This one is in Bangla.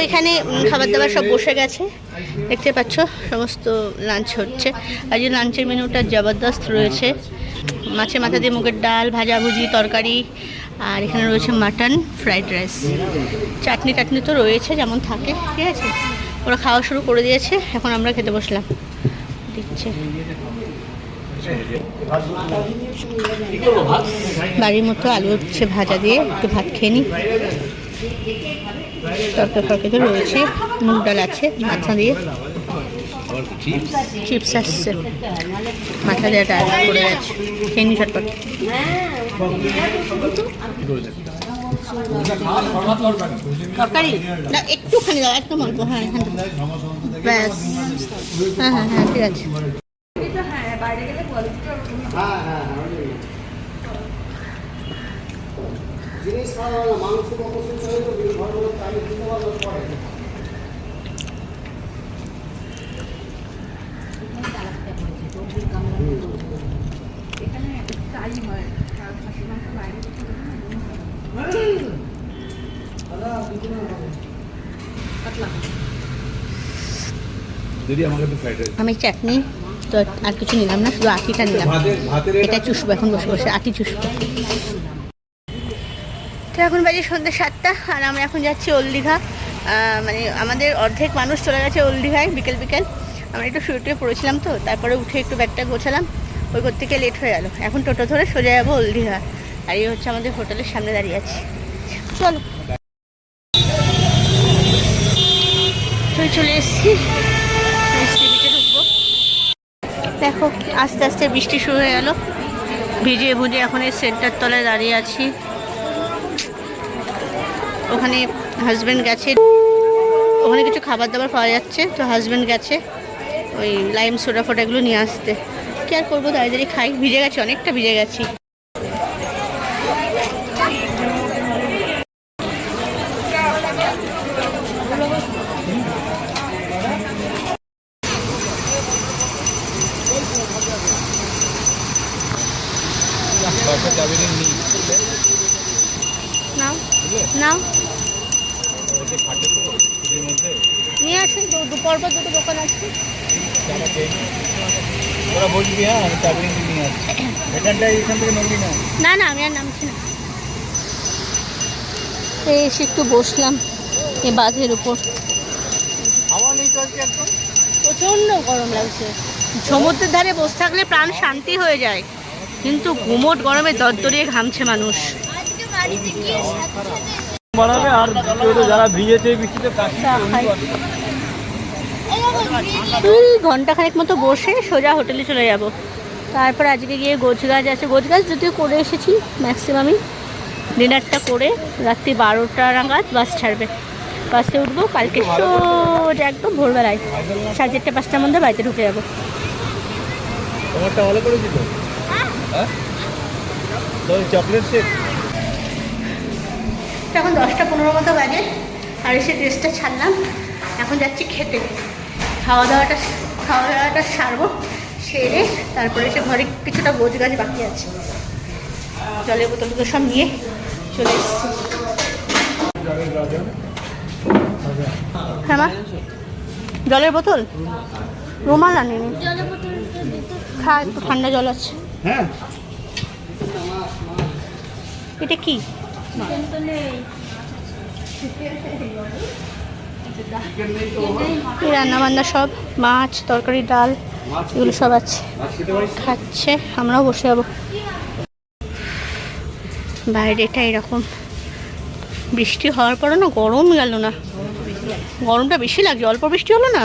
এখানে খাবার দাবার সব বসে গেছে, দেখতে পাচ্ছ সমস্ত লাঞ্চ হচ্ছে। আজ লাঞ্চের মেনুটা জবরদস্ত রয়েছে, মাছের মাথা দিয়ে মুগের ডাল, ভাজাভুজি, তরকারি, আর এখানে রয়েছে মাটন, ফ্রাইড রাইস, চাটনি টাটনি তো রয়েছে যেমন থাকে, ঠিক আছে। ওরা খাওয়া শুরু করে দিয়েছে, এখন আমরা খেতে বসলাম, দিচ্ছে। বাড়ির মতো আলু হচ্ছে ভাজা দিয়ে একটু ভাত খেয়ে নিই। তরকারি ফরকারি রয়েছে, মুগ ডাল আছে মাথা দিয়ে, চিপস আসছে, মাথা দিয়ে ডাল করে আছে, খেয়ে নি চটপট। তরকারি না একটুখানি দাও, একদম অল্প। হ্যাঁ হ্যাঁ ব্যাস, হ্যাঁ হ্যাঁ হ্যাঁ ঠিক আছে। আমি চাটনি তো আর কিছু নিলাম না, শুধু আটিটা নিলাম, এটা চুষবো এখন বসে বসে, আটি চুষবো। তো এখন বাজে সন্ধ্যে 7টা, আর আমরা এখন যাচ্ছি ওল্ড দীঘা। মানে আমাদের অর্ধেক মানুষ চলে গেছে ওল্ড দীঘায় বিকেল বিকেল। আমরা একটু শুয়ে টুয়ে পড়েছিলাম, তো তারপরে উঠে একটু ব্যাগটা গোছালাম, ওই করতে গিয়ে লেট হয়ে গেল। এখন টোটো ধরে সোজা যাবো ওল্ড দীঘা, আর এই হচ্ছে আমাদের হোটেলের সামনে দাঁড়িয়ে আছি। চলো চলে এসছি, বিচে ঢুকবো। দেখো আস্তে আস্তে বৃষ্টি শুরু হয়ে গেল, ভিজিয়ে ভুজে এখন এই সেন্টার তলায় দাঁড়িয়ে আছি। ওখানে হাজব্যান্ড গেছে, ওখানে কিছু খাবার দাবার পাওয়া যাচ্ছে, তো হাজব্যান্ড গেছে ওই লাইম সোডা ফোটা এগুলো নিয়ে আসতে। কি আর করবো, দাঁড়িয়ে দাঁড়িয়ে খাই, ভিজে গেছি, অনেকটা ভিজে গেছি। নাও নাও নিয়ে আসুন, দুপুর পর দুটো দোকান আছে। না না আমি আর নামছি না, এসে একটু বসলাম এই বাঁধের উপর, প্রচন্ড গরম লাগছে। সমুদ্রের ধারে বসে থাকলে প্রাণ শান্তি হয়ে যায়, কিন্তু গুমোট গরমে দরদরিয়ে ঘামছে মানুষ। ঘন্টাখানেক মতো বসে সোজা হোটেলে চলে যাব। তারপর আজকে গিয়ে গোছগাছ আছে, গোছগাছ যদিও করে এসেছি ম্যাক্সিমামই, ডিনারটা করে রাত্রি 12টা নাগাদ বাস ছাড়বে, বাসে উঠবো। কালকে সোজা একদম ভোরবেলায় 4:30 5টার মধ্যে বাড়িতে ঢুকে যাবো। এখন 10টা 15 মতো বাজে, আর এসে ড্রেসটা ছাড়লাম, এখন যাচ্ছি খেতে। খাওয়া দাওয়াটা সারবো, সেরে তারপরে এসে ঘরে কিছুটা গোছগাছ বাকি আছে, জলের বোতলগুলো সব নিয়ে চলে এসেছি। হ্যাঁ মা, জলের বোতল, রুমাল আনিনি, খা, একটু ঠান্ডা জল আছে। হ্যাঁ এটা কি রান্না বান্না সব, মাছ তরকারি ডাল এগুলো সব আছে, খাচ্ছে, আমরাও বসে যাবো। বাইরেটা এরকম, বৃষ্টি হওয়ার পরে না গরম গেল না, গরমটা বেশি লাগছে, অল্প বৃষ্টি হলো না।